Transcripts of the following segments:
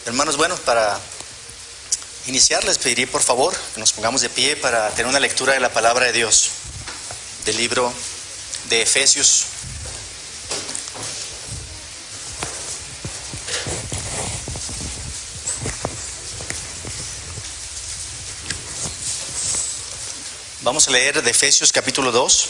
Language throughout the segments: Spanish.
Hermanos, bueno, para iniciar les pediría por favor que nos pongamos de pie para tener una lectura de la palabra de Dios, del libro de Efesios. Vamos a leer de Efesios capítulo 2.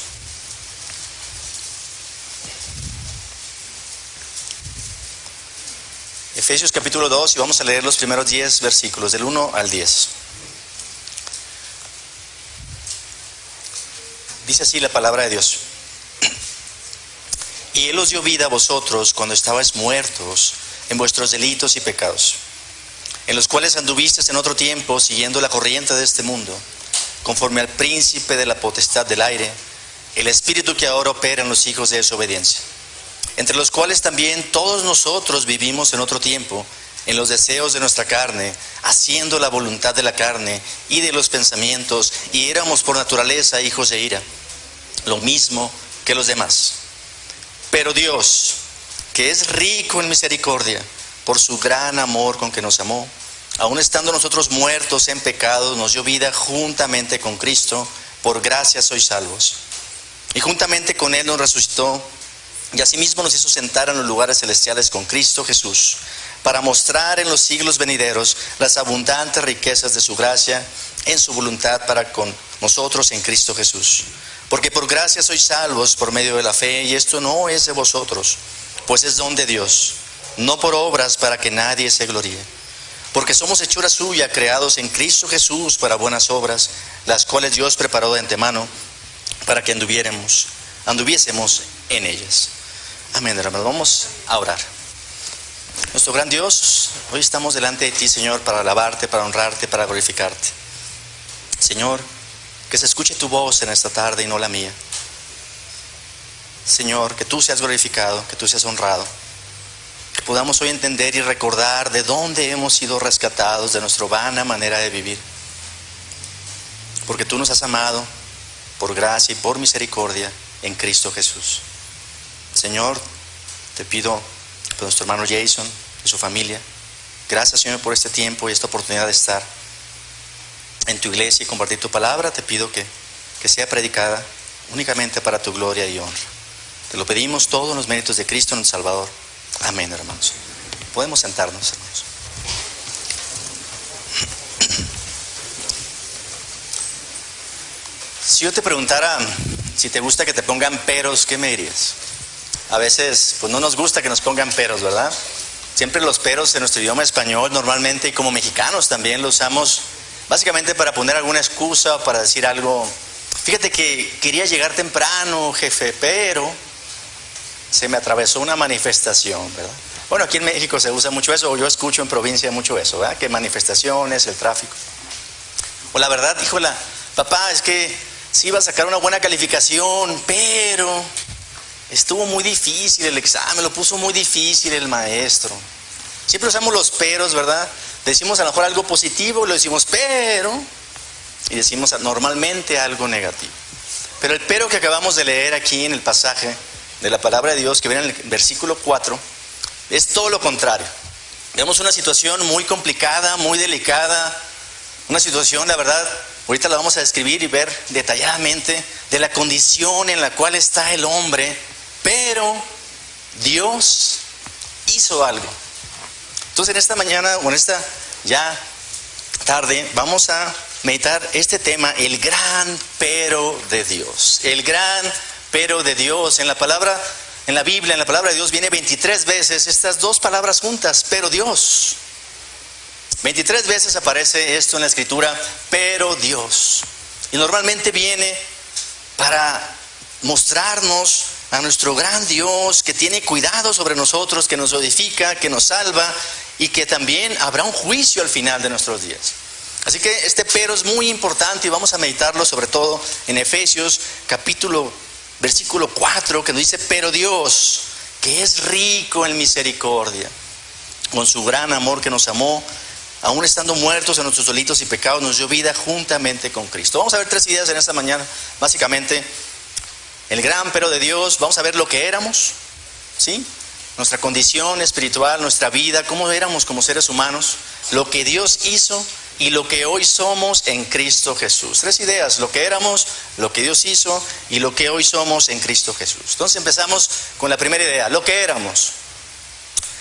Efesios capítulo 2 y vamos a leer los primeros 10 versículos, del 1 al 10. Dice así la palabra de Dios. Y Él os dio vida a vosotros cuando estabais muertos en vuestros delitos y pecados, en los cuales anduvisteis en otro tiempo siguiendo la corriente de este mundo, conforme al príncipe de la potestad del aire, el espíritu que ahora opera en los hijos de desobediencia, entre los cuales también todos nosotros vivimos en otro tiempo, en los deseos de nuestra carne, haciendo la voluntad de la carne y de los pensamientos, y éramos por naturaleza hijos de ira, lo mismo que los demás. Pero Dios, que es rico en misericordia, por su gran amor con que nos amó, aun estando nosotros muertos en pecados, nos dio vida juntamente con Cristo, por gracia sois salvos. Y juntamente con Él nos resucitó, y asimismo nos hizo sentar en los lugares celestiales con Cristo Jesús, para mostrar en los siglos venideros las abundantes riquezas de su gracia en su voluntad para con nosotros en Cristo Jesús. Porque por gracia sois salvos por medio de la fe, y esto no es de vosotros, pues es don de Dios, no por obras para que nadie se gloríe. Porque somos hechura suya, creados en Cristo Jesús para buenas obras, las cuales Dios preparó de antemano para que anduviésemos en ellas. Amén, hermanos. Vamos a orar. Nuestro gran Dios, hoy estamos delante de ti, Señor, para alabarte, para honrarte, para glorificarte. Señor, que se escuche tu voz en esta tarde y no la mía. Señor, que tú seas glorificado, que tú seas honrado. Que podamos hoy entender y recordar de dónde hemos sido rescatados de nuestra vana manera de vivir. Porque tú nos has amado por gracia y por misericordia en Cristo Jesús. Señor, te pido por nuestro hermano Jason y su familia. Gracias, Señor, por este tiempo y esta oportunidad de estar en tu iglesia y compartir tu palabra. Te pido que sea predicada únicamente para tu gloria y honra. Te lo pedimos todos en los méritos de Cristo nuestro Salvador. Amén, hermanos. Podemos sentarnos, hermanos. Si yo te preguntara si te gusta que te pongan peros, ¿qué me dirías? A veces pues no nos gusta que nos pongan peros, ¿verdad? Siempre los peros en nuestro idioma español normalmente, y como mexicanos también, lo usamos básicamente para poner alguna excusa o para decir algo. Fíjate que quería llegar temprano, jefe, pero se me atravesó una manifestación, ¿verdad? Bueno, aquí en México se usa mucho eso, o yo escucho en provincia mucho eso, ¿verdad? Que manifestaciones, el tráfico. O la verdad, híjola, papá, es que sí iba a sacar una buena calificación, pero estuvo muy difícil el examen, lo puso muy difícil el maestro. Siempre usamos los peros, ¿verdad? Decimos a lo mejor algo positivo, lo decimos pero, y decimos normalmente algo negativo. Pero el pero que acabamos de leer aquí en el pasaje de la palabra de Dios, que viene en el versículo 4, es todo lo contrario. Vemos una situación muy complicada, muy delicada, una situación, la verdad, ahorita la vamos a describir y ver detalladamente de la condición en la cual está el hombre, pero Dios hizo algo. Entonces en esta mañana, o en esta ya tarde, vamos a meditar este tema, el gran pero de Dios. El gran pero de Dios. En la palabra, en la Biblia, en la palabra de Dios viene 23 veces estas dos palabras juntas, pero Dios. 23 veces aparece esto en la escritura, pero Dios. Y normalmente viene para mostrarnos a nuestro gran Dios que tiene cuidado sobre nosotros, que nos edifica, que nos salva y que también habrá un juicio al final de nuestros días. Así que este pero es muy importante y vamos a meditarlo sobre todo en Efesios versículo 4, que nos dice, pero Dios, que es rico en misericordia, con su gran amor que nos amó, aún estando muertos en nuestros delitos y pecados, nos dio vida juntamente con Cristo. Vamos a ver 3 ideas en esta mañana, básicamente. El gran pero de Dios, vamos a ver lo que éramos, ¿sí? nuestra condición espiritual, nuestra vida, cómo éramos como seres humanos, lo que Dios hizo y lo que hoy somos en Cristo Jesús. 3 ideas: lo que éramos, lo que Dios hizo y lo que hoy somos en Cristo Jesús. Entonces empezamos con la primera idea, lo que éramos.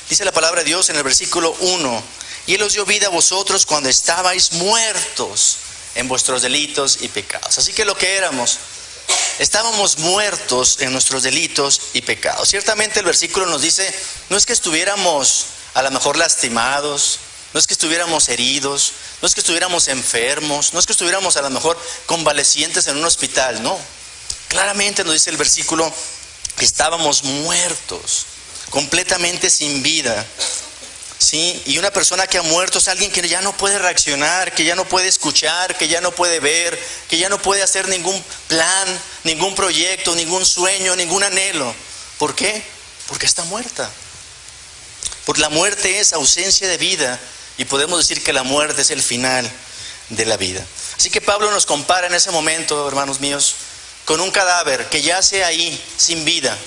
Dice la palabra de Dios en el versículo 1: y Él os dio vida a vosotros cuando estabais muertos en vuestros delitos y pecados. Así que lo que éramos, estábamos muertos en nuestros delitos y pecados. Ciertamente el versículo nos dice, no es que estuviéramos a lo mejor lastimados, no es que estuviéramos heridos, no es que estuviéramos enfermos, no es que estuviéramos a lo mejor convalecientes en un hospital, no. Claramente nos dice el versículo que estábamos muertos, completamente sin vida. ¿Sí? Y una persona que ha muerto es alguien que ya no puede reaccionar, que ya no puede escuchar, que ya no puede ver, que ya no puede hacer ningún plan, ningún proyecto, ningún sueño, ningún anhelo. ¿Por qué? Porque está muerta. Porque la muerte es ausencia de vida y podemos decir que la muerte es el final de la vida. Así que Pablo nos compara en ese momento, hermanos míos, con un cadáver que yace ahí sin vida.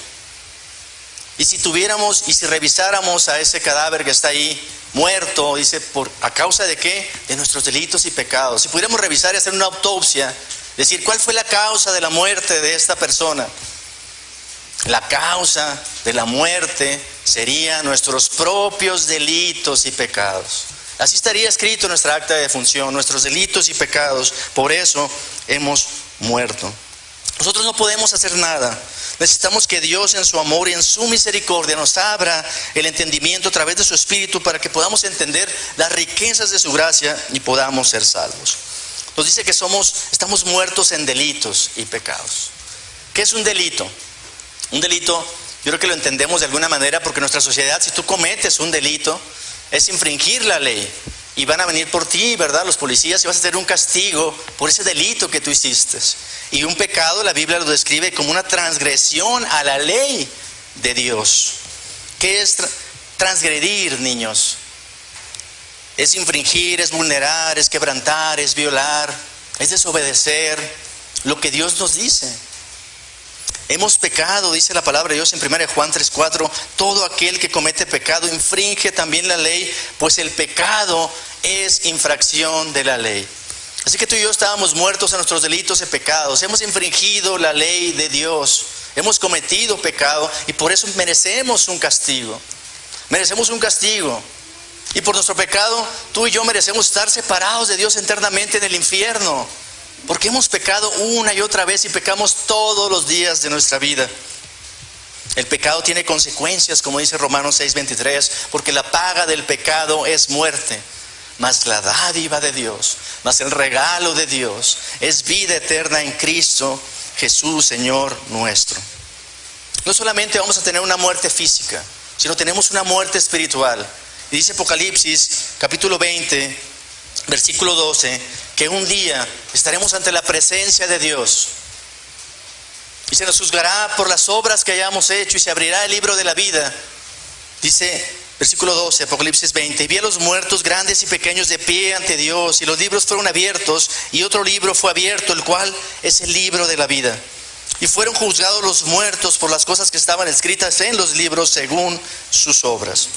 Y si tuviéramos y si revisáramos a ese cadáver que está ahí muerto, dice, ¿a causa de qué? De nuestros delitos y pecados. Si pudiéramos revisar y hacer una autopsia, decir, ¿cuál fue la causa de la muerte de esta persona? La causa de la muerte serían nuestros propios delitos y pecados. Así estaría escrito en nuestra acta de defunción, nuestros delitos y pecados. Por eso hemos muerto. Nosotros no podemos hacer nada. Necesitamos que Dios en su amor y en su misericordia nos abra el entendimiento a través de su Espíritu para que podamos entender las riquezas de su gracia y podamos ser salvos. Nos dice que estamos muertos en delitos y pecados. ¿Qué es un delito? Un delito, yo creo que lo entendemos de alguna manera porque en nuestra sociedad, si tú cometes un delito, es infringir la ley. Y van a venir por ti, ¿verdad? Los policías, y vas a tener un castigo por ese delito que tú hiciste. Y un pecado, la Biblia lo describe como una transgresión a la ley de Dios. ¿Qué es transgredir, niños? Es infringir, es vulnerar, es quebrantar, es violar, es desobedecer lo que Dios nos dice. Hemos pecado, dice la palabra de Dios en 1 Juan 3:4, todo aquel que comete pecado infringe también la ley, pues el pecado es infracción de la ley. Así que tú y yo estábamos muertos a nuestros delitos y pecados, hemos infringido la ley de Dios, hemos cometido pecado y por eso merecemos un castigo. Merecemos un castigo. Y por nuestro pecado, tú y yo merecemos estar separados de Dios eternamente en el infierno. Porque hemos pecado una y otra vez y pecamos todos los días de nuestra vida. El pecado tiene consecuencias, como dice Romanos 6:23, porque la paga del pecado es muerte, mas la dádiva de Dios, mas el regalo de Dios es vida eterna en Cristo Jesús, Señor nuestro. No solamente vamos a tener una muerte física, sino tenemos una muerte espiritual. Y dice Apocalipsis capítulo 20, versículo 12, que un día estaremos ante la presencia de Dios y se nos juzgará por las obras que hayamos hecho y se abrirá el libro de la vida. Dice versículo 12, Apocalipsis 20, y vi a los muertos grandes y pequeños de pie ante Dios, y los libros fueron abiertos, y otro libro fue abierto, el cual es el libro de la vida. Y fueron juzgados los muertos por las cosas que estaban escritas en los libros según sus obras.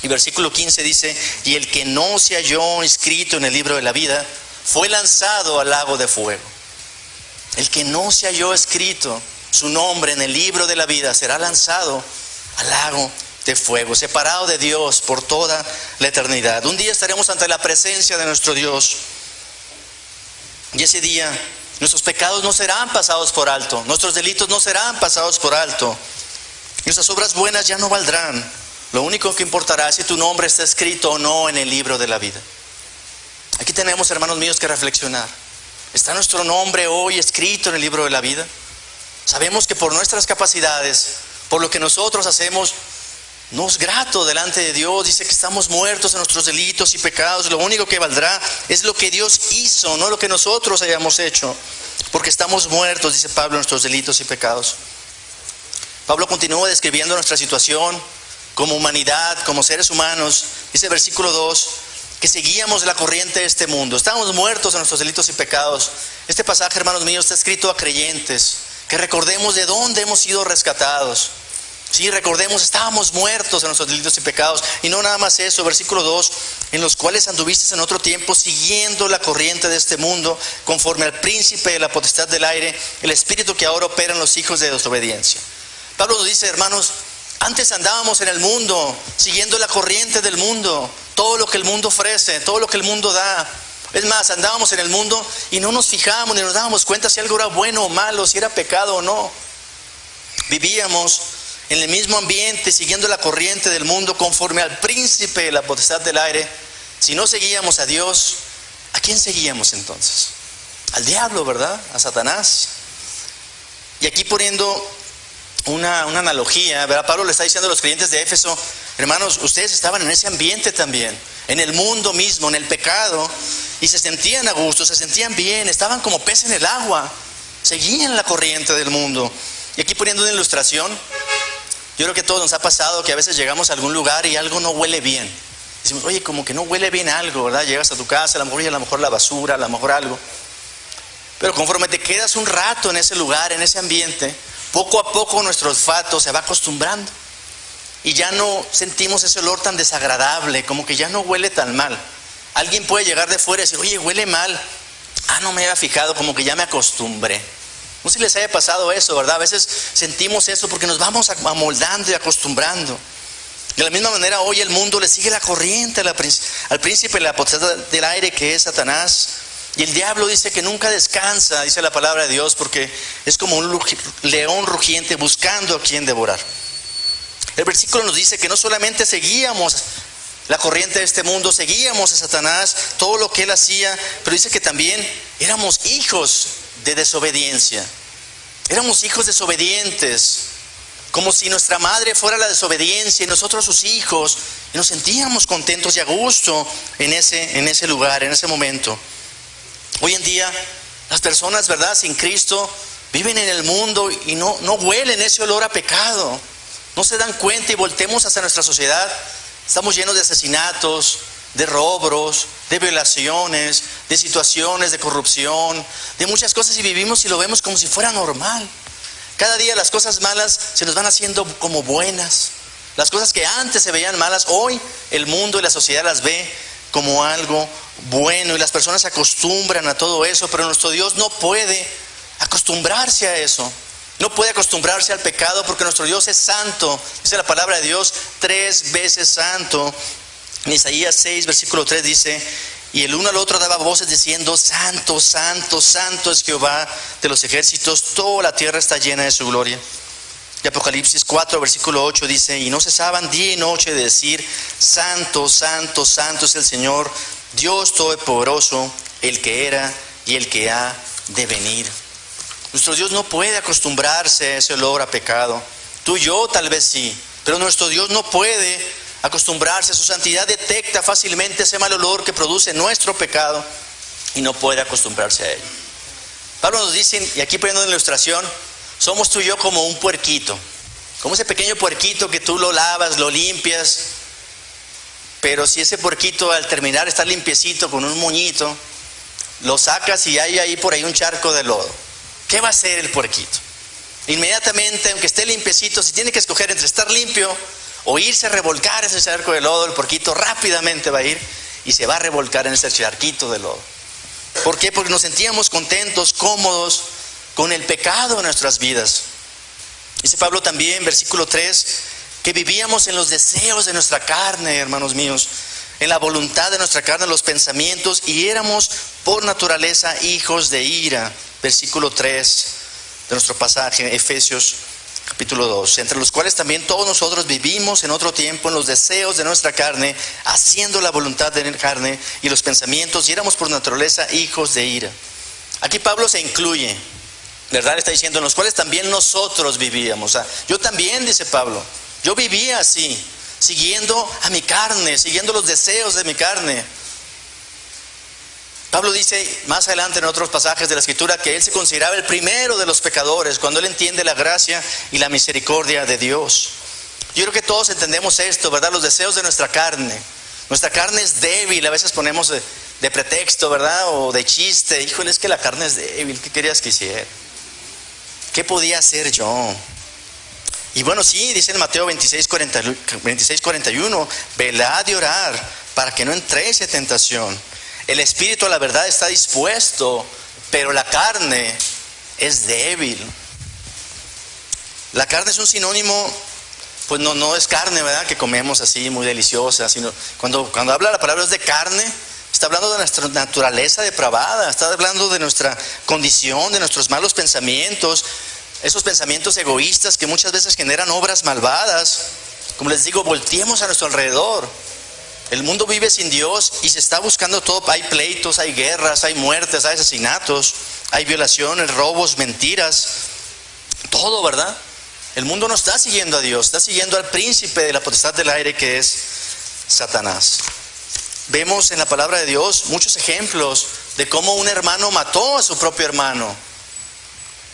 Y versículo 15 dice, y el que no se halló inscrito en el libro de la vida fue lanzado al lago de fuego. El que no se halló escrito su nombre en el libro de la vida será lanzado al lago de fuego, separado de Dios por toda la eternidad. Un día estaremos ante la presencia de nuestro Dios. Y ese día nuestros pecados no serán pasados por alto, nuestros delitos no serán pasados por alto, nuestras obras buenas ya no valdrán. Lo único que importará es si tu nombre está escrito o no en el libro de la vida. Aquí tenemos, hermanos míos, que reflexionar. ¿Está nuestro nombre hoy escrito en el libro de la vida? Sabemos que por nuestras capacidades, por lo que nosotros hacemos, no es grato delante de Dios. Dice que estamos muertos en nuestros delitos y pecados. Lo único que valdrá es lo que Dios hizo, no lo que nosotros hayamos hecho. Porque estamos muertos, dice Pablo, en nuestros delitos y pecados. Pablo continúa describiendo nuestra situación como humanidad, como seres humanos. Dice el versículo 2, que seguíamos la corriente de este mundo. Estábamos muertos en nuestros delitos y pecados. Este pasaje, hermanos míos, está escrito a creyentes, que recordemos de dónde hemos sido rescatados. Sí, recordemos, estábamos muertos en nuestros delitos y pecados. Y no nada más eso, versículo 2, en los cuales anduviste en otro tiempo siguiendo la corriente de este mundo, conforme al príncipe de la potestad del aire, el espíritu que ahora opera en los hijos de desobediencia. Pablo nos dice, hermanos, antes andábamos en el mundo, siguiendo la corriente del mundo, todo lo que el mundo ofrece, todo lo que el mundo da. Es más, andábamos en el mundo y no nos fijábamos ni nos dábamos cuenta si algo era bueno o malo, si era pecado o no. Vivíamos en el mismo ambiente, siguiendo la corriente del mundo, conforme al príncipe de la potestad del aire. Si no seguíamos a Dios, ¿a quién seguíamos entonces? Al diablo, ¿verdad? A Satanás. Y aquí poniendo una analogía, ¿verdad? Pablo le está diciendo a los creyentes de Éfeso, hermanos, ustedes estaban en ese ambiente también, en el mundo mismo, en el pecado, y se sentían a gusto, se sentían bien, estaban como pez en el agua, seguían la corriente del mundo. Y aquí poniendo una ilustración, yo creo que a todos nos ha pasado que a veces llegamos a algún lugar y algo no huele bien. Decimos, oye, como que no huele bien algo, ¿verdad? Llegas a tu casa, a lo mejor la basura, a lo mejor algo. Pero conforme te quedas un rato en ese lugar, en ese ambiente, poco a poco nuestro olfato se va acostumbrando. Y ya no sentimos ese olor tan desagradable, como que ya no huele tan mal. Alguien puede llegar de fuera y decir, oye, huele mal. Ah, no me había fijado, como que ya me acostumbré. No sé si les haya pasado eso, ¿verdad? A veces sentimos eso porque nos vamos amoldando y acostumbrando. De la misma manera, hoy el mundo le sigue la corriente al príncipe de la potestad del aire, que es Satanás. Y el diablo dice que nunca descansa, dice la palabra de Dios, porque es como un león rugiente buscando a quien devorar. El versículo nos dice que no solamente seguíamos la corriente de este mundo, seguíamos a Satanás, todo lo que él hacía, pero dice que también éramos hijos de desobediencia. Éramos hijos desobedientes, como si nuestra madre fuera la desobediencia y nosotros sus hijos, y nos sentíamos contentos y a gusto en ese lugar, en ese momento. Hoy en día las personas, ¿verdad?, sin Cristo viven en el mundo y no huelen ese olor a pecado, no se dan cuenta, y voltemos hacia nuestra sociedad. Estamos llenos de asesinatos, de robos, de violaciones, de situaciones de corrupción, de muchas cosas, y vivimos y lo vemos como si fuera normal. Cada día las cosas malas se nos van haciendo como buenas. Las cosas que antes se veían malas, hoy el mundo y la sociedad las ve como algo bueno, y las personas se acostumbran a todo eso, pero nuestro Dios no puede acostumbrarse a eso. No puede acostumbrarse al pecado, porque nuestro Dios es santo. Dice la palabra de Dios, 3 veces santo. En Isaías 6, versículo 3 dice, y el uno al otro daba voces diciendo, santo, santo, santo es Jehová de los ejércitos, toda la tierra está llena de su gloria. Y Apocalipsis 4, versículo 8 dice, y no cesaban día y noche de decir, santo, santo, santo es el Señor, Dios todopoderoso, el que era y el que ha de venir. Nuestro Dios no puede acostumbrarse a ese olor a pecado. Tú y yo tal vez sí, pero nuestro Dios no puede acostumbrarse. Su santidad detecta fácilmente ese mal olor que produce nuestro pecado y no puede acostumbrarse a ello. Pablo nos dice, y aquí poniendo una ilustración, somos tú y yo como un puerquito, como ese pequeño puerquito que tú lo lavas, lo limpias, pero si ese puerquito al terminar está limpiecito con un moñito, lo sacas y hay ahí por ahí un charco de lodo. ¿Qué va a hacer el puerquito? Inmediatamente, aunque esté limpiecito, si tiene que escoger entre estar limpio o irse a revolcar ese charco de lodo, el puerquito rápidamente va a ir y se va a revolcar en ese charquito de lodo. ¿Por qué? Porque nos sentíamos contentos, cómodos con el pecado en nuestras vidas. Dice Pablo también, versículo 3, que vivíamos en los deseos de nuestra carne, hermanos míos, en la voluntad de nuestra carne, los pensamientos, y éramos por naturaleza hijos de ira. Versículo 3 de nuestro pasaje, Efesios capítulo 2, entre los cuales también todos nosotros vivimos en otro tiempo en los deseos de nuestra carne, haciendo la voluntad de la carne y los pensamientos, y éramos por naturaleza hijos de ira. Aquí Pablo se incluye, ¿verdad? Está diciendo, en los cuales también nosotros vivíamos. O sea, yo también, dice Pablo, yo vivía así, siguiendo a mi carne, siguiendo los deseos de mi carne. Pablo dice más adelante en otros pasajes de la Escritura que él se consideraba el primero de los pecadores cuando él entiende la gracia y la misericordia de Dios. Yo creo que todos entendemos esto, ¿verdad? Los deseos de nuestra carne. Nuestra carne es débil, a veces ponemos de pretexto, ¿verdad? O de chiste, híjole, es que la carne es débil, ¿qué querías que hiciera? ¿Qué podía hacer yo? Y bueno, sí, dice en Mateo 26:41, velad y orar para que no entréis en tentación. El espíritu a la verdad está dispuesto, pero la carne es débil. La carne es un sinónimo, pues no es carne, ¿verdad? Que comemos así, muy deliciosa, sino cuando habla la palabra es de carne, está hablando de nuestra naturaleza depravada, está hablando de nuestra condición, de nuestros malos pensamientos, esos pensamientos egoístas que muchas veces generan obras malvadas. Como les digo, volteemos a nuestro alrededor. El mundo vive sin Dios y se está buscando todo. Hay pleitos, hay guerras, hay muertes, hay asesinatos, hay violaciones, robos, mentiras, todo, ¿verdad? El mundo no está siguiendo a Dios, está siguiendo al príncipe de la potestad del aire, que es Satanás. Vemos en la palabra de Dios muchos ejemplos de cómo un hermano mató a su propio hermano.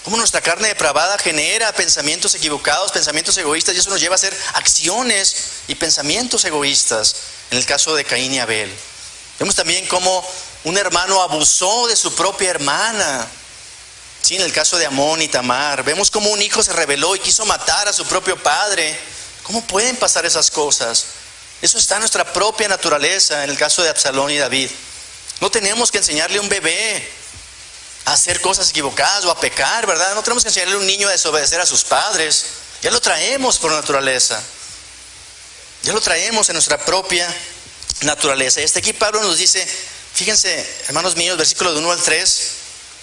Cómo nuestra carne depravada genera pensamientos equivocados, pensamientos egoístas, y eso nos lleva a hacer acciones y pensamientos egoístas. En el caso de Caín y Abel. Vemos también cómo un hermano abusó de su propia hermana. Sí, en el caso de Amón y Tamar. Vemos cómo un hijo se rebeló y quiso matar a su propio padre. ¿Cómo pueden pasar esas cosas? Eso está en nuestra propia naturaleza, en el caso de Absalón y David. No tenemos que enseñarle a un bebé a hacer cosas equivocadas o a pecar, ¿verdad? No tenemos que enseñarle a un niño a desobedecer a sus padres. Ya lo traemos por naturaleza. Ya lo traemos en nuestra propia naturaleza. Y aquí Pablo nos dice, fíjense, hermanos míos, versículos de 1 al 3,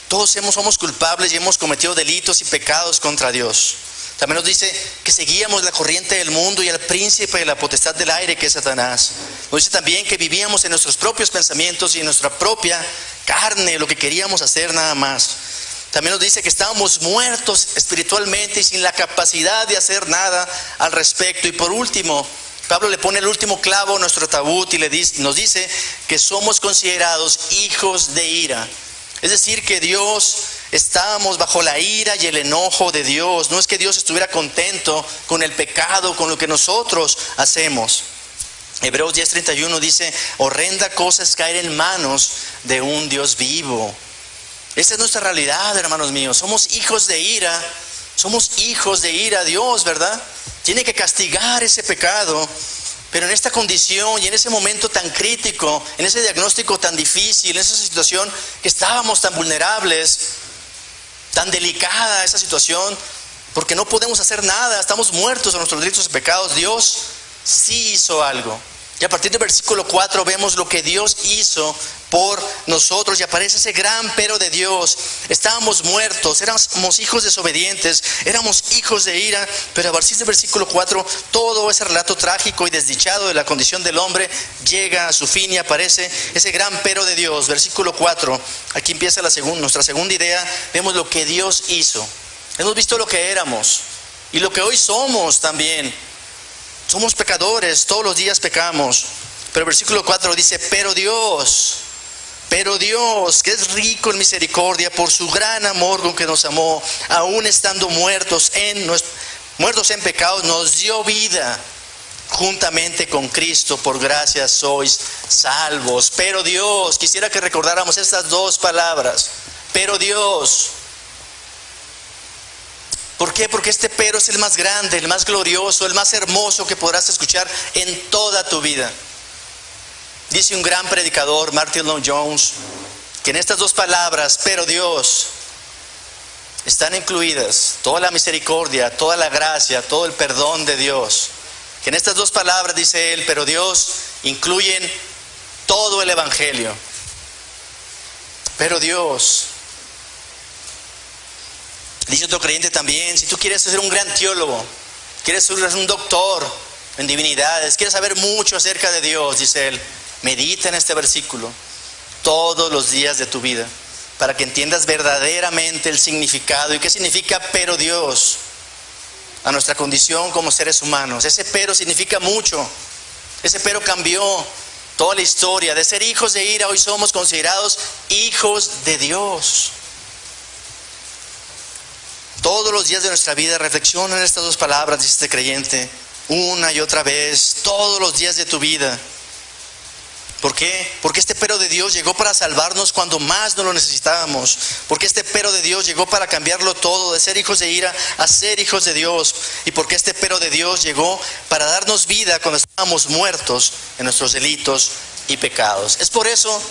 todos somos culpables y hemos cometido delitos y pecados contra Dios. También nos dice que seguíamos la corriente del mundo y al príncipe de la potestad del aire, que es Satanás. Nos dice también que vivíamos en nuestros propios pensamientos y en nuestra propia carne, lo que queríamos hacer nada más. También nos dice que estábamos muertos espiritualmente y sin la capacidad de hacer nada al respecto. Y por último, Pablo le pone el último clavo a nuestro ataúd y nos dice que somos considerados hijos de ira. Es decir, que estábamos bajo la ira y el enojo de Dios. No es que Dios estuviera contento con el pecado, con lo que nosotros hacemos. Hebreos 10:31 dice, horrenda cosa es caer en manos de un Dios vivo. Esta es nuestra realidad, hermanos míos. Somos hijos de ira. Somos hijos de ira. Dios, ¿verdad? Tiene que castigar ese pecado, pero en esta condición y en ese momento tan crítico, en ese diagnóstico tan difícil, en esa situación que estábamos tan vulnerables, tan delicada esa situación, porque no podemos hacer nada, estamos muertos a nuestros delitos y pecados, Dios sí hizo algo. Y a partir del versículo 4 vemos lo que Dios hizo por nosotros y aparece ese gran pero de Dios. Estábamos muertos, éramos hijos desobedientes, éramos hijos de ira, pero a partir del versículo 4 todo ese relato trágico y desdichado de la condición del hombre llega a su fin y aparece ese gran pero de Dios. Versículo 4, aquí empieza nuestra segunda idea. Vemos lo que Dios hizo. Hemos visto lo que éramos y lo que hoy somos también. Somos pecadores, todos los días pecamos. Pero el versículo 4 dice, pero Dios, que es rico en misericordia, por su gran amor con que nos amó, aún estando muertos en pecados, nos dio vida juntamente con Cristo. Por gracia sois salvos. Pero Dios, quisiera que recordáramos estas dos palabras. Pero Dios. ¿Por qué? Porque este pero es el más grande, el más glorioso, el más hermoso que podrás escuchar en toda tu vida. Dice un gran predicador, Martin Lloyd-Jones, que en estas dos palabras, pero Dios, están incluidas toda la misericordia, toda la gracia, todo el perdón de Dios. Que en estas dos palabras, dice él, pero Dios, incluyen todo el evangelio. Pero Dios. Dice otro creyente también, si tú quieres ser un gran teólogo, quieres ser un doctor en divinidades, quieres saber mucho acerca de Dios, dice él, medita en este versículo todos los días de tu vida, para que entiendas verdaderamente el significado y qué significa pero Dios a nuestra condición como seres humanos. Ese pero significa mucho. Ese pero cambió toda la historia. De ser hijos de ira, hoy somos considerados hijos de Dios. Todos los días de nuestra vida reflexiona en estas dos palabras, dice este creyente, una y otra vez, todos los días de tu vida. ¿Por qué? Porque este pero de Dios llegó para salvarnos cuando más no lo necesitábamos. Porque este pero de Dios llegó para cambiarlo todo, de ser hijos de ira a ser hijos de Dios. Y porque este pero de Dios llegó para darnos vida cuando estábamos muertos en nuestros delitos y pecados. Es por eso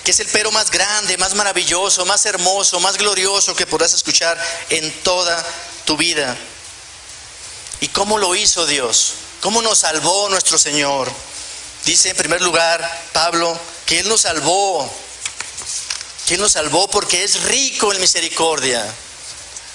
que es el pero más grande, más maravilloso, más hermoso, más glorioso que podrás escuchar en toda tu vida. ¿Y cómo lo hizo Dios? ¿Cómo nos salvó nuestro Señor? Dice en primer lugar Pablo que Él nos salvó. Que Él nos salvó porque es rico en misericordia.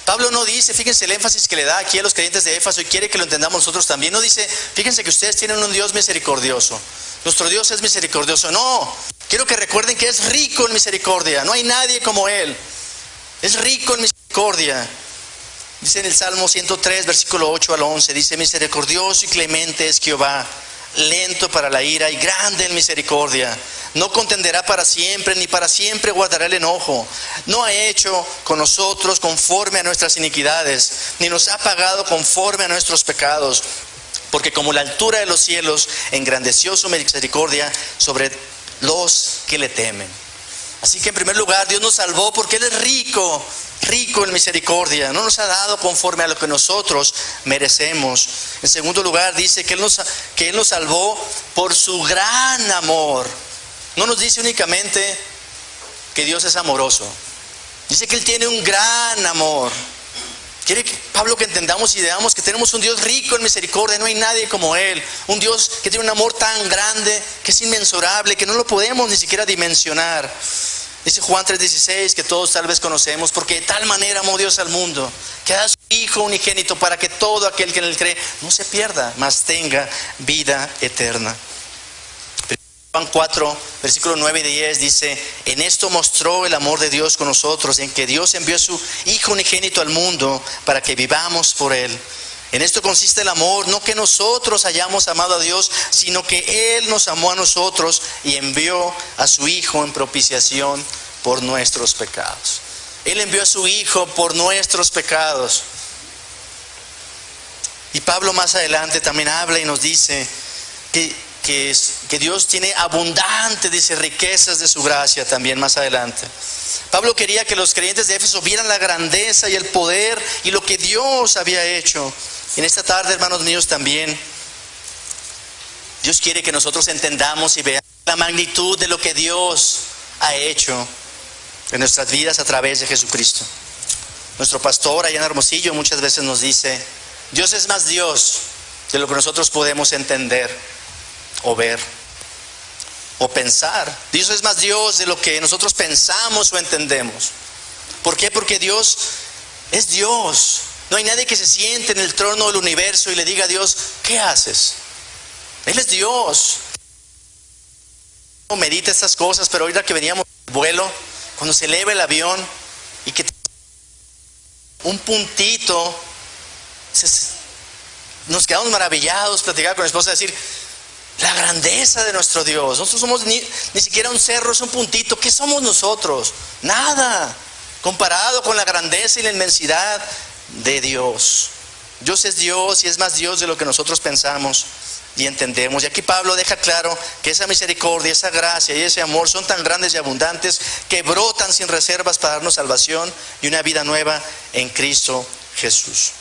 Pablo no dice, fíjense el énfasis que le da aquí a los creyentes de Éfeso y quiere que lo entendamos nosotros también. No dice, fíjense que ustedes tienen un Dios misericordioso. Nuestro Dios es misericordioso. No, quiero que recuerden que es rico en misericordia. No hay nadie como Él. Es rico en misericordia. Dice en el Salmo 103, versículo 8 al 11, dice, misericordioso y clemente es Jehová, lento para la ira y grande en misericordia. No contenderá para siempre, ni para siempre guardará el enojo. No ha hecho con nosotros conforme a nuestras iniquidades, ni nos ha pagado conforme a nuestros pecados. Porque como la altura de los cielos, engrandeció su misericordia sobre los que le temen. Así que en primer lugar, Dios nos salvó porque Él es rico en misericordia. No nos ha dado conforme a lo que nosotros merecemos. En segundo lugar, dice que Él nos salvó por su gran amor. No nos dice únicamente que Dios es amoroso. Dice que Él tiene un gran amor. Quiere Pablo que entendamos y veamos que tenemos un Dios rico en misericordia. No hay nadie como Él. Un Dios que tiene un amor tan grande, que es inmensurable, que no lo podemos ni siquiera dimensionar. Dice Juan 3:16, que todos tal vez conocemos, porque de tal manera amó Dios al mundo, que da a su Hijo unigénito para que todo aquel que en Él cree no se pierda, mas tenga vida eterna. Juan 4, versículos 9 y 10 dice, en esto mostró el amor de Dios con nosotros, en que Dios envió a su Hijo unigénito al mundo para que vivamos por Él. En esto consiste el amor, no que nosotros hayamos amado a Dios, sino que Él nos amó a nosotros y envió a su Hijo en propiciación por nuestros pecados. Él envió a su Hijo por nuestros pecados. Y Pablo más adelante también habla y nos dice que Dios tiene abundante, dice, riquezas de su gracia también más adelante. Pablo quería que los creyentes de Éfeso vieran la grandeza y el poder y lo que Dios había hecho. En esta tarde, hermanos míos, también Dios quiere que nosotros entendamos y veamos la magnitud de lo que Dios ha hecho en nuestras vidas a través de Jesucristo. Nuestro pastor allá en Hermosillo muchas veces nos dice, Dios es más Dios de lo que nosotros podemos entender o ver o pensar. Dios es más Dios de lo que nosotros pensamos o entendemos. ¿Por qué? Porque Dios es Dios. No hay nadie que se siente en el trono del universo y le diga a Dios, ¿qué haces? Él es Dios. No medita estas cosas, pero ahorita que veníamos del vuelo, cuando se eleva el avión y que un puntito, nos quedamos maravillados, platicar con mi esposa, decir, la grandeza de nuestro Dios. Nosotros somos ni siquiera un cerro, es un puntito. ¿Qué somos nosotros? Nada, comparado con la grandeza y la inmensidad de Dios. Dios es Dios y es más Dios de lo que nosotros pensamos y entendemos. Y aquí Pablo deja claro que esa misericordia, esa gracia y ese amor son tan grandes y abundantes que brotan sin reservas para darnos salvación y una vida nueva en Cristo Jesús.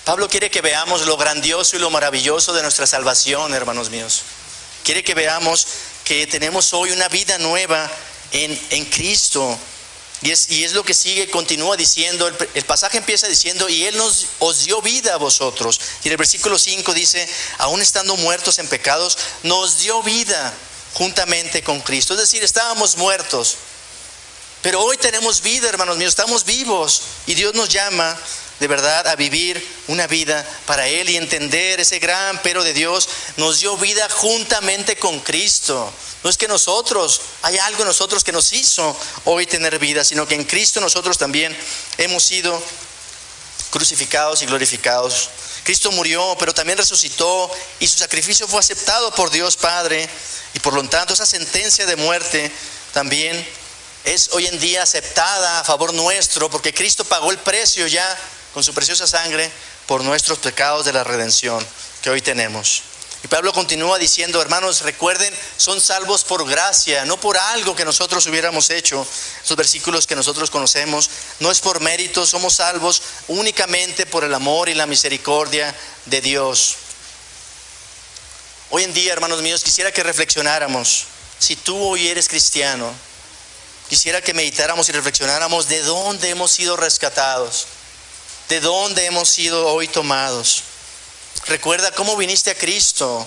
Pablo quiere que veamos lo grandioso y lo maravilloso de nuestra salvación, hermanos míos. Quiere que veamos que tenemos hoy una vida nueva en Cristo. Y es lo que sigue, continúa diciendo, el pasaje empieza diciendo, y Él os dio vida a vosotros. Y en el versículo 5 dice, aún estando muertos en pecados, nos dio vida juntamente con Cristo. Es decir, estábamos muertos, pero hoy tenemos vida, hermanos míos, estamos vivos. Y Dios nos llama de verdad a vivir una vida para Él y entender ese gran pero de Dios. Nos dio vida juntamente con Cristo. No es que hay algo en nosotros que nos hizo hoy tener vida, sino que en Cristo nosotros también hemos sido crucificados y glorificados. Cristo murió, pero también resucitó y su sacrificio fue aceptado por Dios Padre. Y por lo tanto esa sentencia de muerte también es hoy en día aceptada a favor nuestro, porque Cristo pagó el precio ya con su preciosa sangre por nuestros pecados de la redención que hoy tenemos. Y Pablo continúa diciendo, hermanos, recuerden, son salvos por gracia, no por algo que nosotros hubiéramos hecho. Esos versículos que nosotros conocemos, no es por mérito, somos salvos únicamente por el amor y la misericordia de Dios. Hoy en día, hermanos míos, quisiera que reflexionáramos. Si tú hoy eres cristiano, quisiera que meditáramos y reflexionáramos de dónde hemos sido rescatados, de dónde hemos sido hoy tomados. Recuerda cómo viniste a Cristo,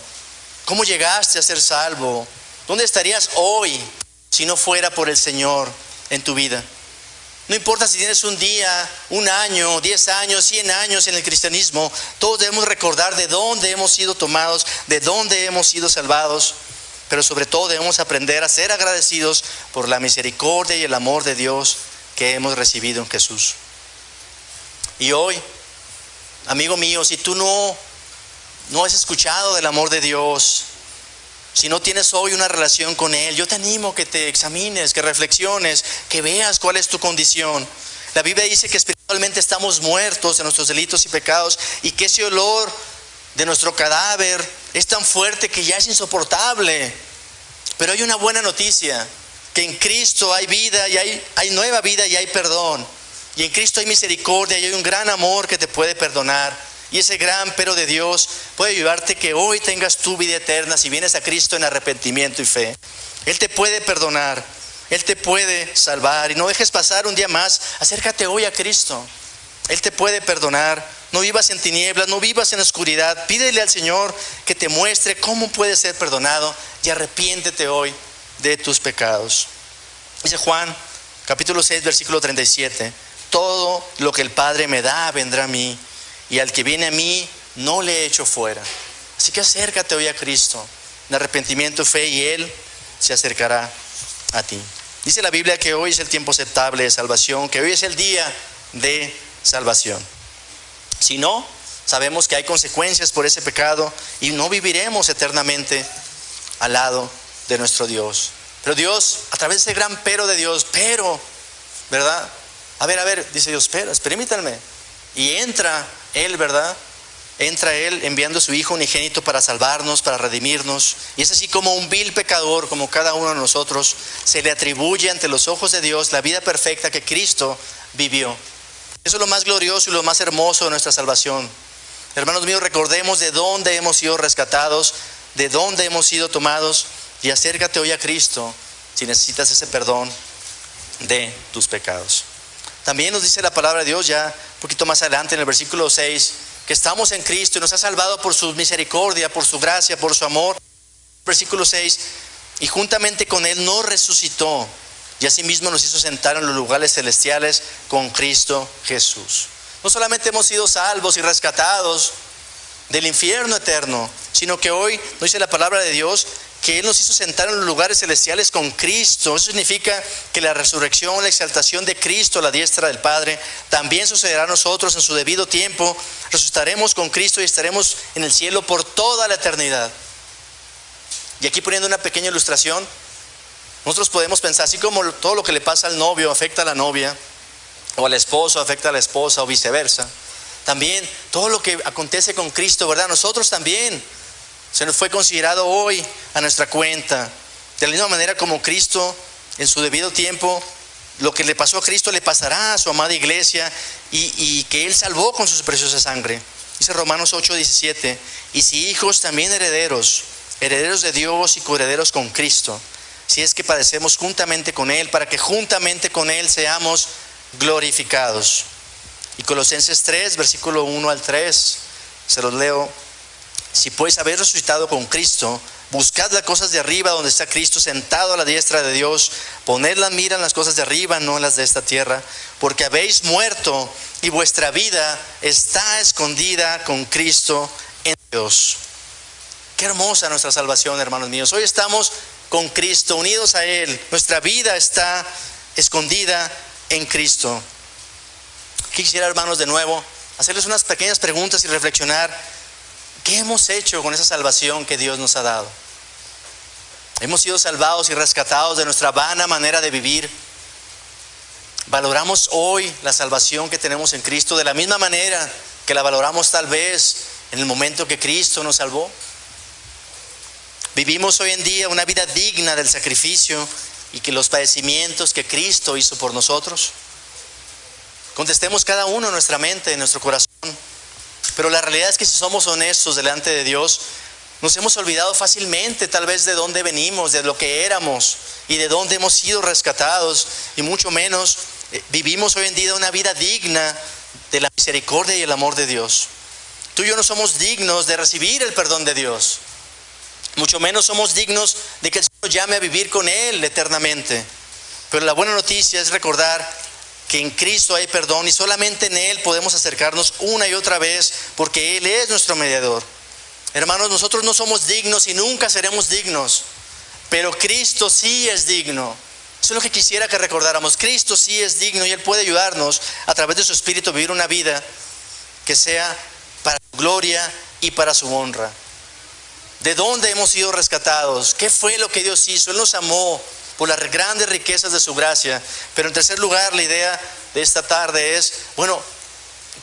cómo llegaste a ser salvo. ¿Dónde estarías hoy si no fuera por el Señor en tu vida? No importa si tienes un día, un año, 10 años, 100 años en el cristianismo, todos debemos recordar de dónde hemos sido tomados, de dónde hemos sido salvados, pero sobre todo debemos aprender a ser agradecidos por la misericordia y el amor de Dios que hemos recibido en Jesús. Y hoy, amigo mío, si tú no has escuchado del amor de Dios, si no tienes hoy una relación con Él, yo te animo a que te examines, que reflexiones, que veas cuál es tu condición. La Biblia dice que espiritualmente estamos muertos en nuestros delitos y pecados y que ese olor de nuestro cadáver es tan fuerte que ya es insoportable. Pero hay una buena noticia, que en Cristo hay vida y hay nueva vida y hay perdón. Y en Cristo hay misericordia y hay un gran amor que te puede perdonar. Y ese gran pero de Dios puede ayudarte que hoy tengas tu vida eterna si vienes a Cristo en arrepentimiento y fe. Él te puede perdonar, Él te puede salvar. Y no dejes pasar un día más, acércate hoy a Cristo. Él te puede perdonar. No vivas en tinieblas, no vivas en oscuridad. Pídele al Señor que te muestre cómo puedes ser perdonado y arrepiéntete hoy de tus pecados. Dice Juan, capítulo 6, versículo 37. Todo lo que el Padre me da vendrá a mí, y al que viene a mí no le echo fuera. Así que acércate hoy a Cristo en arrepentimiento y fe, y Él se acercará a ti. Dice la Biblia que hoy es el tiempo aceptable de salvación, que hoy es el día de salvación. Si no, sabemos que hay consecuencias por ese pecado y no viviremos eternamente al lado de nuestro Dios. Pero Dios, a través de ese gran pero de Dios, ¿verdad? A ver, dice Dios, permítanme. Y entra Él, ¿verdad? Entra Él enviando a su Hijo unigénito para salvarnos, para redimirnos. Y es así como un vil pecador, como cada uno de nosotros, se le atribuye ante los ojos de Dios la vida perfecta que Cristo vivió. Eso es lo más glorioso y lo más hermoso de nuestra salvación. Hermanos míos, recordemos de dónde hemos sido rescatados, de dónde hemos sido tomados, y acércate hoy a Cristo si necesitas ese perdón de tus pecados. También nos dice la palabra de Dios ya un poquito más adelante en el versículo 6, que estamos en Cristo y nos ha salvado por su misericordia, por su gracia, por su amor. Versículo 6, y juntamente con Él nos resucitó y asimismo nos hizo sentar en los lugares celestiales con Cristo Jesús. No solamente hemos sido salvos y rescatados del infierno eterno, sino que hoy nos dice la palabra de Dios que Él nos hizo sentar en los lugares celestiales con Cristo. Eso significa que la resurrección, la exaltación de Cristo a la diestra del Padre, también sucederá a nosotros en su debido tiempo. Resucitaremos con Cristo y estaremos en el cielo por toda la eternidad. Y aquí poniendo una pequeña ilustración, nosotros podemos pensar, así como todo lo que le pasa al novio afecta a la novia, o al esposo afecta a la esposa, o viceversa, también todo lo que acontece con Cristo, ¿verdad? Nosotros también se nos fue considerado hoy a nuestra cuenta. De la misma manera como Cristo en su debido tiempo, lo que le pasó a Cristo le pasará a su amada iglesia, y que Él salvó con su preciosa sangre. Dice Romanos 8:17, y si hijos, también herederos de Dios y coherederos con Cristo, si es que padecemos juntamente con Él, para que juntamente con Él seamos glorificados. Y Colosenses 3, versículo 1 al 3, se los leo. Si pues habéis resucitado con Cristo, buscad las cosas de arriba, donde está Cristo sentado a la diestra de Dios. Poned la mira en las cosas de arriba, no en las de esta tierra, porque habéis muerto y vuestra vida está escondida con Cristo en Dios. Qué hermosa nuestra salvación, hermanos míos. Hoy estamos con Cristo, unidos a Él. Nuestra vida está escondida en Cristo. Quisiera, hermanos, de nuevo hacerles unas pequeñas preguntas y reflexionar. ¿Qué hemos hecho con esa salvación que Dios nos ha dado? Hemos sido salvados y rescatados de nuestra vana manera de vivir. ¿Valoramos hoy la salvación que tenemos en Cristo de la misma manera que la valoramos tal vez en el momento que Cristo nos salvó? vivimos hoy en día una vida digna del sacrificio y que los padecimientos que Cristo hizo por nosotros? Contestemos cada uno en nuestra mente, en nuestro corazón. Pero la realidad es que si somos honestos delante de Dios, nos hemos olvidado fácilmente tal vez de dónde venimos, de lo que éramos y de dónde hemos sido rescatados, y mucho menos vivimos hoy en día una vida digna de la misericordia y el amor de Dios. Tú y yo no somos dignos de recibir el perdón de Dios, mucho menos somos dignos de que el Señor llame a vivir con Él eternamente. Pero la buena noticia es recordar que en Cristo hay perdón y solamente en Él podemos acercarnos una y otra vez, porque Él es nuestro mediador. Hermanos, nosotros no somos dignos y nunca seremos dignos, pero Cristo sí es digno. Eso es lo que quisiera que recordáramos. Cristo sí es digno y Él puede ayudarnos a través de su Espíritu a vivir una vida que sea para su gloria y para su honra. ¿De dónde hemos sido rescatados? ¿Qué fue lo que Dios hizo? Él nos amó por las grandes riquezas de su gracia. Pero en tercer lugar, la idea de esta tarde es, bueno,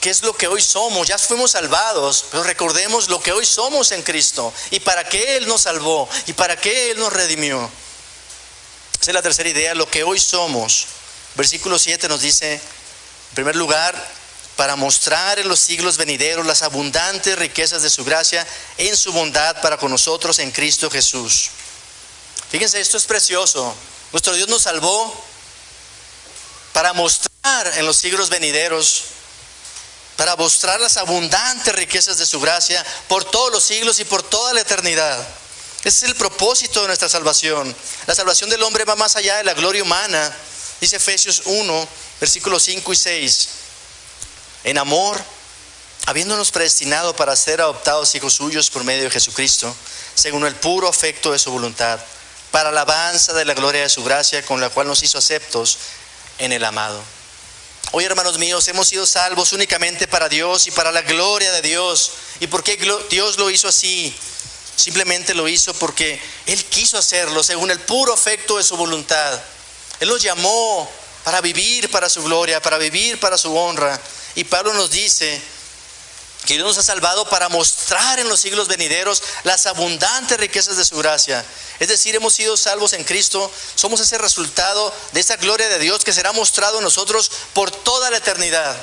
¿qué es lo que hoy somos? Ya fuimos salvados, pero recordemos lo que hoy somos en Cristo y para qué Él nos salvó y para qué Él nos redimió. Esa es la tercera idea, lo que hoy somos. Versículo 7 nos dice, en primer lugar, para mostrar en los siglos venideros las abundantes riquezas de su gracia en su bondad para con nosotros en Cristo Jesús. Fíjense, esto es precioso. Nuestro Dios nos salvó para mostrar en los siglos venideros, para mostrar las abundantes riquezas de su gracia por todos los siglos y por toda la eternidad. Ese es el propósito de nuestra salvación. La salvación del hombre va más allá de la gloria humana. Dice Efesios 1, versículos 5 y 6. En amor, habiéndonos predestinado para ser adoptados hijos suyos por medio de Jesucristo, según el puro afecto de su voluntad, para alabanza de la gloria de su gracia, con la cual nos hizo aceptos en el amado. Hoy, hermanos míos, hemos sido salvos únicamente para Dios y para la gloria de Dios. ¿Y por qué Dios lo hizo así? Simplemente lo hizo porque Él quiso hacerlo según el puro afecto de su voluntad. Él nos llamó para vivir para su gloria, para vivir para su honra. Y Pablo nos dice que Dios nos ha salvado para mostrar en los siglos venideros las abundantes riquezas de su gracia. Es decir, hemos sido salvos en Cristo, somos ese resultado de esa gloria de Dios que será mostrado en nosotros por toda la eternidad.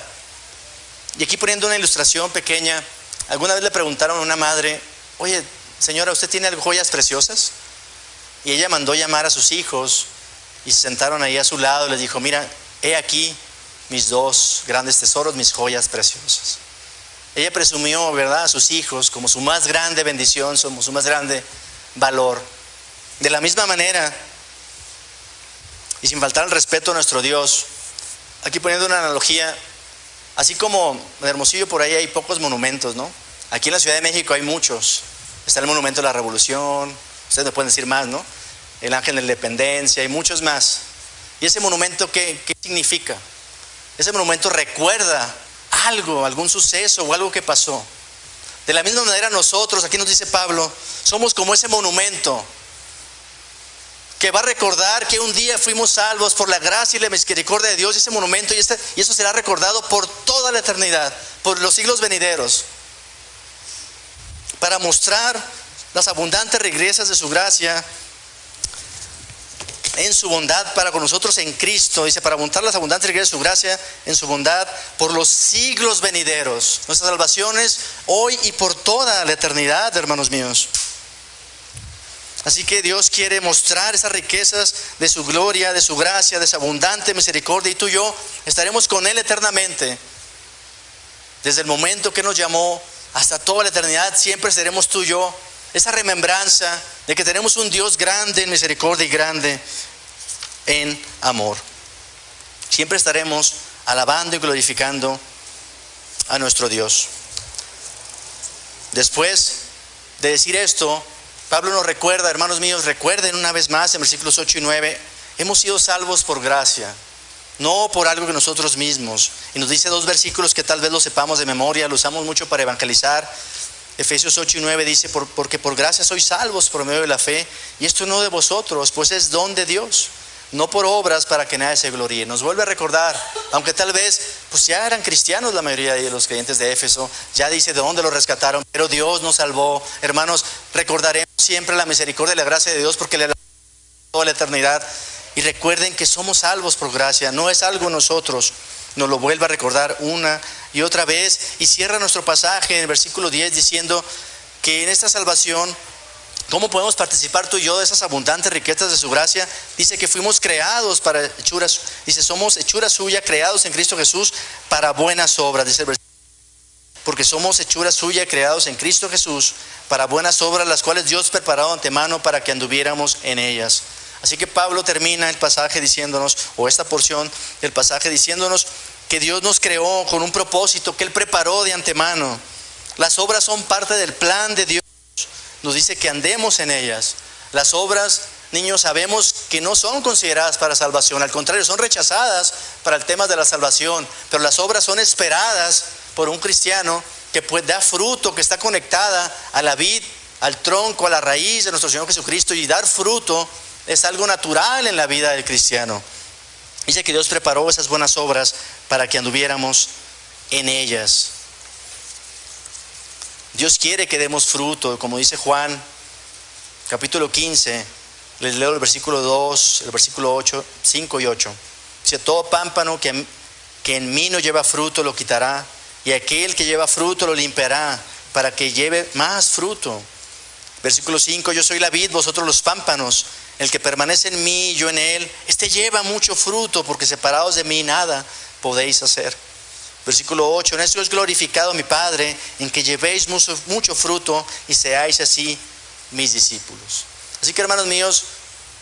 Y aquí poniendo una ilustración pequeña, alguna vez le preguntaron a una madre, oye, señora, ¿usted tiene joyas preciosas? Y ella mandó llamar a sus hijos y se sentaron ahí a su lado y les dijo, mira, he aquí mis dos grandes tesoros, mis joyas preciosas. Ella presumió, ¿verdad?, a sus hijos como su más grande bendición, como su más grande valor. De la misma manera, y sin faltar el respeto a nuestro Dios, aquí poniendo una analogía, así como en Hermosillo por ahí hay pocos monumentos, ¿no? Aquí en la Ciudad de México hay muchos. Está el Monumento de la Revolución, ustedes me pueden decir más, ¿no? El Ángel de la Independencia y muchos más. ¿Y ese monumento qué significa? Ese monumento recuerda algo, algún suceso o algo que pasó. De la misma manera nosotros, aquí nos dice Pablo, somos como ese monumento que va a recordar que un día fuimos salvos por la gracia y la misericordia de Dios. Ese monumento y eso será recordado por toda la eternidad, por los siglos venideros, para mostrar las abundantes riquezas de su gracia en su bondad para con nosotros en Cristo. Dice, para mostrar las abundantes riquezas de su gracia en su bondad por los siglos venideros. Nuestras salvaciones hoy y por toda la eternidad, hermanos míos. Así que Dios quiere mostrar esas riquezas de su gloria, de su gracia, de su abundante misericordia, y tú y yo estaremos con Él eternamente. Desde el momento que nos llamó hasta toda la eternidad, siempre seremos tú y yo. Esa remembranza de que tenemos un Dios grande en misericordia y grande en amor. Siempre estaremos alabando y glorificando a nuestro Dios. Después de decir esto, Pablo nos recuerda, hermanos míos, recuerden una vez más en versículos 8 y 9, hemos sido salvos por gracia, no por algo que nosotros mismos. Y nos dice dos versículos que tal vez los sepamos de memoria, lo usamos mucho para evangelizar. Efesios 8 y 9 dice, porque por gracia sois salvos por medio de la fe, y esto no de vosotros, pues es don de Dios, no por obras para que nadie se gloríe. Nos vuelve a recordar, aunque tal vez pues ya eran cristianos la mayoría de los creyentes de Éfeso, ya dice de dónde los rescataron, pero Dios nos salvó. Hermanos, recordaremos siempre la misericordia y la gracia de Dios porque le alabamos toda la eternidad. Y recuerden que somos salvos por gracia, no es algo nosotros. Nos lo vuelve a recordar una y otra vez, y cierra nuestro pasaje en el versículo 10 diciendo que en esta salvación, ¿cómo podemos participar tú y yo de esas abundantes riquezas de su gracia? Dice que fuimos creados para hechuras, dice somos hechura suya, creados en Cristo Jesús para buenas obras, dice el versículo. Porque somos hechura suya, creados en Cristo Jesús para buenas obras, las cuales Dios preparó de antemano para que anduviéramos en ellas. Así que Pablo termina el pasaje diciéndonos, o esta porción del pasaje diciéndonos que Dios nos creó con un propósito que Él preparó de antemano. Las obras son parte del plan de Dios. Nos dice que andemos en ellas. Las obras, niños, sabemos que no son consideradas para salvación. Al contrario, son rechazadas para el tema de la salvación. Pero las obras son esperadas por un cristiano que da fruto, que está conectada a la vid, al tronco, a la raíz de nuestro Señor Jesucristo. Y dar fruto es algo natural en la vida del cristiano. Dice que Dios preparó esas buenas obras para que anduviéramos en ellas. Dios quiere que demos fruto, como dice Juan, capítulo 15, les leo el versículo 2, el versículo 8, 5 y 8. Dice, todo pámpano que en mí no lleva fruto lo quitará, y aquel que lleva fruto lo limpiará, para que lleve más fruto. Versículo 5, yo soy la vid, vosotros los pámpanos. El que permanece en mí y yo en él, este lleva mucho fruto, porque separados de mí nada podéis hacer. Versículo 8, en esto es glorificado mi Padre, en que llevéis mucho fruto y seáis así mis discípulos. Así que, hermanos míos,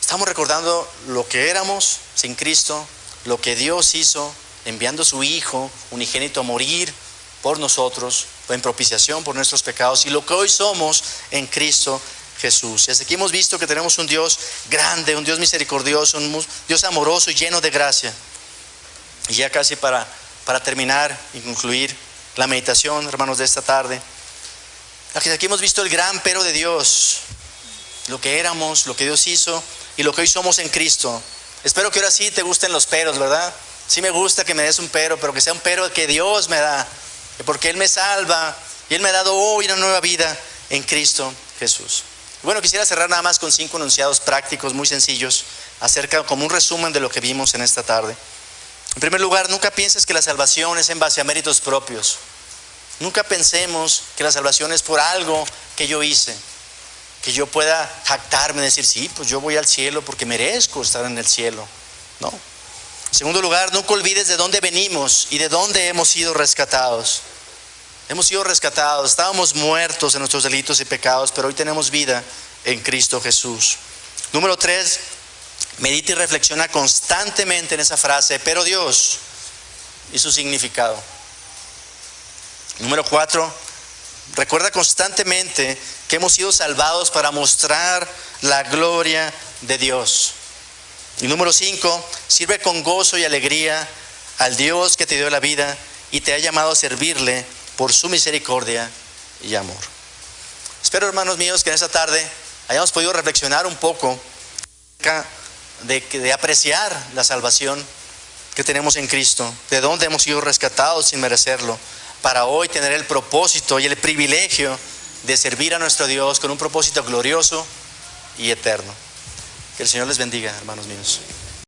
estamos recordando lo que éramos sin Cristo, lo que Dios hizo enviando a su Hijo unigénito a morir por nosotros, en propiciación por nuestros pecados, y lo que hoy somos en Cristo Jesús. Y hasta aquí hemos visto que tenemos un Dios grande, un Dios misericordioso, un Dios amoroso y lleno de gracia. Y ya casi para terminar y concluir la meditación, hermanos, de esta tarde, aquí hemos visto el gran pero de Dios, lo que éramos, lo que Dios hizo y lo que hoy somos en Cristo. Espero que ahora sí te gusten los peros, ¿verdad? Sí me gusta que me des un pero que sea un pero que Dios me da, porque Él me salva y Él me ha dado hoy una nueva vida en Cristo Jesús. Bueno, quisiera cerrar nada más con 5 enunciados prácticos muy sencillos acerca, como un resumen de lo que vimos en esta tarde. En primer lugar, nunca pienses que la salvación es en base a méritos propios. Nunca pensemos que la salvación es por algo que yo hice, que yo pueda jactarme y decir, sí, pues yo voy al cielo porque merezco estar en el cielo. No. En segundo lugar, nunca olvides de dónde venimos y de dónde hemos sido rescatados. Hemos sido rescatados, estábamos muertos en nuestros delitos y pecados, pero hoy tenemos vida en Cristo Jesús. Número 3, medita y reflexiona constantemente en esa frase, pero Dios, y su significado. Número 4, recuerda constantemente que hemos sido salvados para mostrar la gloria de Dios. Y número 5, sirve con gozo y alegría al Dios que te dio la vida y te ha llamado a servirle por su misericordia y amor. Espero, hermanos míos, que en esta tarde hayamos podido reflexionar un poco acerca de apreciar la salvación que tenemos en Cristo, de dónde hemos sido rescatados sin merecerlo, para hoy tener el propósito y el privilegio de servir a nuestro Dios con un propósito glorioso y eterno. Que el Señor les bendiga, hermanos míos.